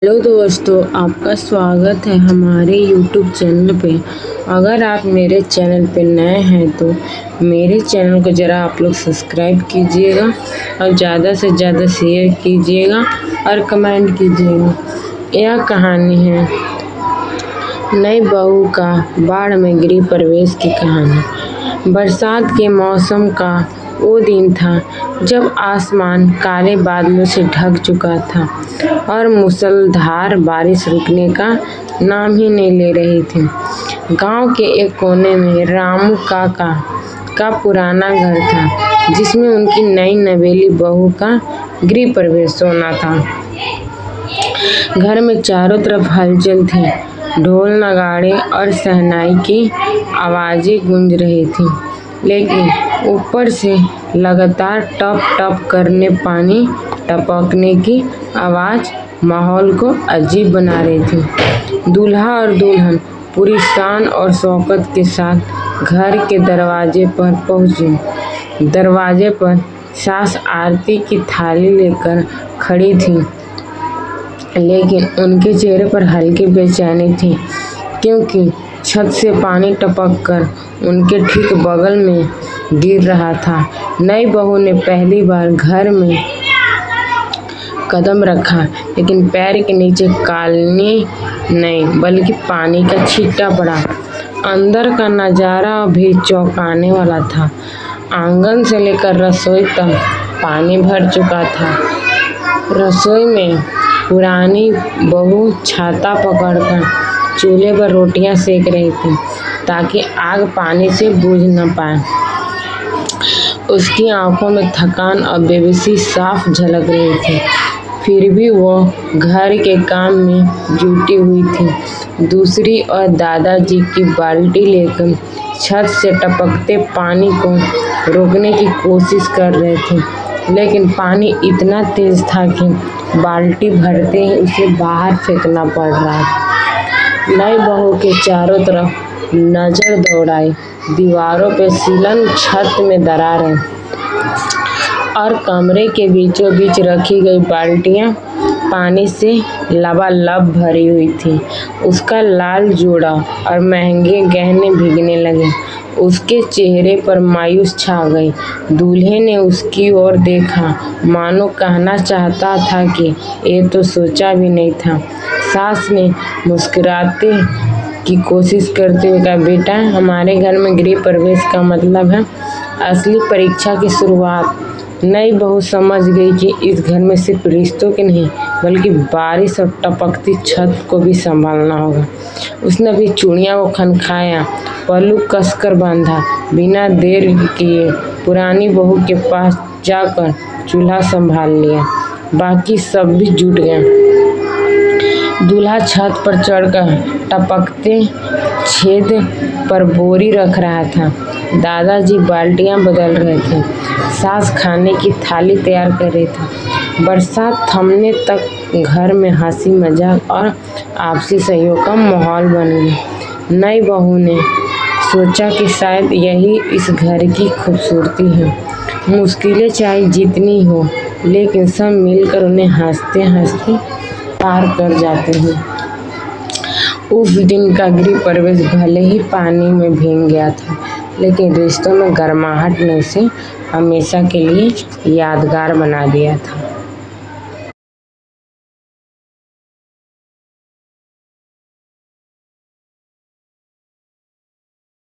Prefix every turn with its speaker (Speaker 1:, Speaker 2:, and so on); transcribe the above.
Speaker 1: Hello दोस्तों, आपका स्वागत है हमारे YouTube चैनल पे। अगर आप मेरे चैनल पे नए हैं तो मेरे चैनल को ज़रा आप लोग सब्सक्राइब कीजिएगा और ज़्यादा से ज़्यादा शेयर कीजिएगा और कमेंट कीजिएगा। यह कहानी है नई बहू का बाढ़ में गृह प्रवेश की कहानी। बरसात के मौसम का वो दिन था जब आसमान काले बादलों से ढक चुका था और मूसलाधार बारिश रुकने का नाम ही नहीं ले रही थी। गांव के एक कोने में रामू काका का पुराना घर था जिसमें उनकी नई नवेली बहू का गृह प्रवेश होना था। घर में चारों तरफ हलचल थी, ढोल नगाड़े और शहनाई की आवाज़ें गूंज रही थी, लेकिन ऊपर से लगातार टप टप करने पानी टपकने की आवाज़ माहौल को अजीब बना रही थी। दूल्हा और दुल्हन पूरी शान और शौकत के साथ घर के दरवाजे पर पहुंचे। दरवाजे पर सास आरती की थाली लेकर खड़ी थी, लेकिन उनके चेहरे पर हल्की बेचैनी थी क्योंकि छत से पानी टपक कर उनके ठीक बगल में गिर रहा था। नई बहू ने पहली बार घर में कदम रखा, लेकिन पैर के नीचे कालीन नहीं बल्कि पानी का छींटा पड़ा। अंदर का नज़ारा भी चौंकाने वाला था। आंगन से लेकर रसोई तक पानी भर चुका था। रसोई में पुरानी बहू छाता पकड़कर चूल्हे पर रोटियां सेक रही थी ताकि आग पानी से बुझ न पाए। उसकी आंखों में थकान और बेबसी साफ झलक रही थी, फिर भी वो घर के काम में जुटी हुई थी। दूसरी ओर दादाजी की बाल्टी लेकर छत से टपकते पानी को रोकने की कोशिश कर रहे थे, लेकिन पानी इतना तेज था कि बाल्टी भरते ही उसे बाहर फेंकना पड़ रहा था। नई बहू के चारों तरफ नजर दौड़ाई। दीवारों पे सीलन, छत में दरारें और कमरे के बीचों बीच रखी गई बाल्टियां पानी से लबालब भरी हुई थी। उसका लाल जोड़ा और महंगे गहने भीगने लगे। उसके चेहरे पर मायूस छा गई। दूल्हे ने उसकी ओर देखा, मानो कहना चाहता था कि ये तो सोचा भी नहीं था। सास ने मुस्कुराते की कोशिश करते हुए कहा, बेटा, हमारे घर में गृह प्रवेश का मतलब है असली परीक्षा की शुरुआत। नई बहू समझ गई कि इस घर में सिर्फ रिश्तों के नहीं बल्कि बारिश और टपकती छत को भी संभालना होगा। उसने अपनी चूड़ियाँ को खनखाया, पल्लू कसकर बांधा। बिना देर किए पुरानी बहू के पास जाकर चूल्हा संभाल लिया। बाकी सब भी जुट गए। दूल्हा छत पर चढ़कर टपकते छेद पर बोरी रख रहा था। दादाजी बाल्टियां बदल रहे थे। सास खाने की थाली तैयार कर रही थी। बरसात थमने तक घर में हंसी मजाक और आपसी सहयोग का माहौल बन गया। नई बहू ने सोचा कि शायद यही इस घर की खूबसूरती है। मुश्किलें चाहे जितनी हो, लेकिन सब मिलकर उन्हें हंसते हंसते पार कर जाते हैं। उस दिन का गृह प्रवेश भले ही पानी में भीग गया था, लेकिन रिश्तों में गर्माहट ने उसे हमेशा के लिए यादगार बना दिया था।